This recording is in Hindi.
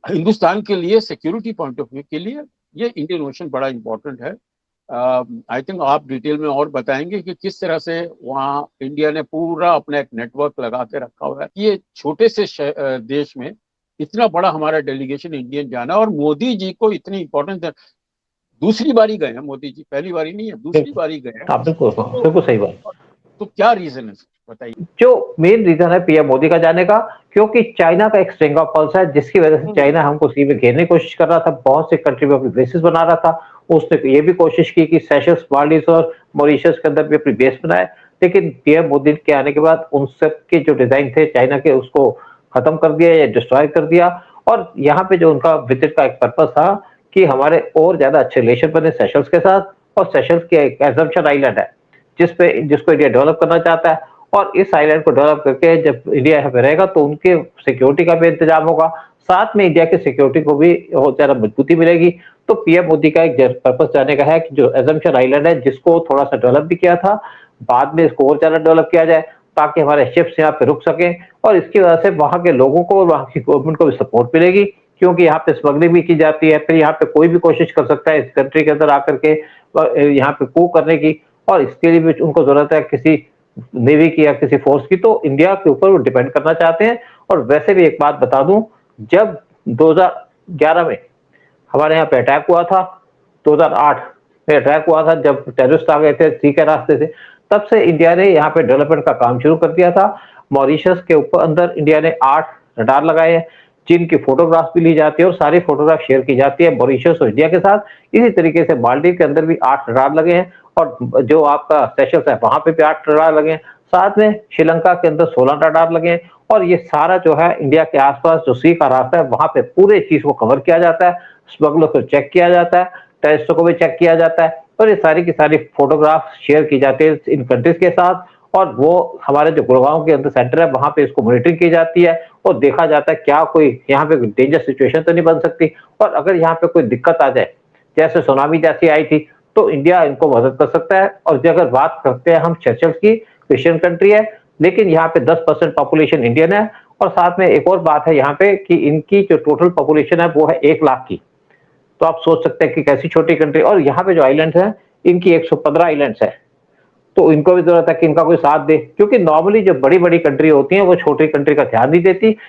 हिंदुस्तान के लिए सिक्योरिटी पॉइंट ऑफ व्यू के लिए ये इंडियन ओशन बड़ा इंपॉर्टेंट है। आई थिंक आप डिटेल में और बताएंगे कि किस तरह से वहाँ इंडिया ने पूरा अपना एक नेटवर्क लगा के रखा हुआ है। ये छोटे से देश में इतना बड़ा हमारा डेलीगेशन इंडियन जाना, और मोदी जी को इतनी इंपॉर्टेंस, दूसरी बारी गए हैं मोदी जी, पहली बारी नहीं है, दूसरी बारी गए हैं। आप बिल्कुल तो बिल्कुल सही बात। तो क्या रीजन है, बताइए। जो मेन रीजन है पीएम मोदी का जाने का, क्योंकि चाइना का एक स्ट्रिंग ऑफ पल्स है, जिसकी वजह से चाइना हमको सी में घेरने की कोशिश कर रहा था, बहुत से कंट्री में अपनी बेसिस बना रहा था। उसने ये भी कोशिश की कि सेशल्स, माल्दीव्स और मॉरिशस के अंदर भी अपनी बेस बनाए, लेकिन पीएम मोदी के आने के बाद उन सब के जो डिजाइन थे चाइना के, उसको खत्म कर दिया या डिस्ट्रॉय कर दिया। और यहाँ पे जो उनका विजिट का एक पर्पस था कि हमारे और ज्यादा अच्छे रिलेशन बने सेशल्स के साथ, और सेशल्स की एक एजम्पशन आइलैंड है जिसको इंडिया डेवलप करना चाहता है। और इस आइलैंड को डेवलप करके जब इंडिया यहाँ पे रहेगा तो उनके सिक्योरिटी का भी इंतजाम होगा, साथ में इंडिया की सिक्योरिटी को भी बहुत ज्यादा मजबूती मिलेगी। तो पीएम मोदी का एक पर्पस जाने का है कि जो एजम्पशन आइलैंड है, जिसको थोड़ा सा डेवलप भी किया था, बाद में इसको और ज्यादा डेवलप किया जाए ताकि हमारे शिप्स यहाँ पे रुक सके। और इसकी वजह से वहां के लोगों को और वहां की गवर्नमेंट को भी सपोर्ट मिलेगी, क्योंकि यहाँ पे स्मगलिंग भी की जाती है। फिर यहाँ पे कोई भी कोशिश कर सकता है इस कंट्री के अंदर आकर के यहाँ पे कू करने की, और इसके लिए भी उनको जरूरत है किसी नेवी की या किसी फोर्स की, तो इंडिया के ऊपर वो डिपेंड करना चाहते हैं। और वैसे भी एक बात बता दूं, जब 2011 में हमारे यहाँ पे अटैक हुआ था, 2008 में अटैक हुआ था जब टेररिस्ट आ गए थे सी के रास्ते से, तब से इंडिया ने यहाँ पे डेवलपमेंट का काम शुरू कर दिया था। मॉरिशस के ऊपर अंदर इंडिया ने 8 रडार लगाए हैं, जिनकी फोटोग्राफ भी ली जाती है और सारी फोटोग्राफ शेयर की जाती है मॉरिशस और इंडिया के साथ। इसी तरीके से मालदीव के अंदर भी 8 रडार लगे हैं, और जो आपका सेशल्स है वहां पे भी 8 रडार लगे हैं। साथ में श्रीलंका के अंदर 16 रडार लगे हैं। और ये सारा जो है इंडिया के आसपास जो सी का रास्ता है वहां पे पूरे चीज को कवर किया जाता है, स्मगलर को चेक किया जाता है, टेररिस्टों को भी चेक किया जाता है, और ये सारी की सारी फोटोग्राफ शेयर की जाती है इन कंट्रीज के साथ। और वो हमारे जो गुड़गांव के अंदर सेंटर है वहां पे इसको मॉनिटरिंग की जाती है, और देखा जाता है क्या कोई यहाँ पे डेंजर सिचुएशन तो नहीं बन सकती। और अगर यहाँ पे कोई दिक्कत आ जाए, जैसे सुनामी जैसी आई थी, तो इंडिया इनको मदद कर सकता है। और जो अगर बात करते हैं हम सेशल्स की, क्रिश्चियन कंट्री है, लेकिन यहाँ पे 10% पॉपुलेशन इंडियन है। और साथ में एक और बात है यहाँ पे कि इनकी जो टोटल पॉपुलेशन है वो है 1 लाख की। तो आप सोच सकते हैं कि कैसी छोटी कंट्री। और यहाँ पे जो आइलैंड्स हैं, इनकी 115 आइलैंड्स है, तो इनको भी जरूरत है कि इनका कोई साथ दे, क्योंकि नॉर्मली जो बड़ी बड़ी कंट्री होती हैं वो छोटी कंट्री का ध्यान नहीं देती।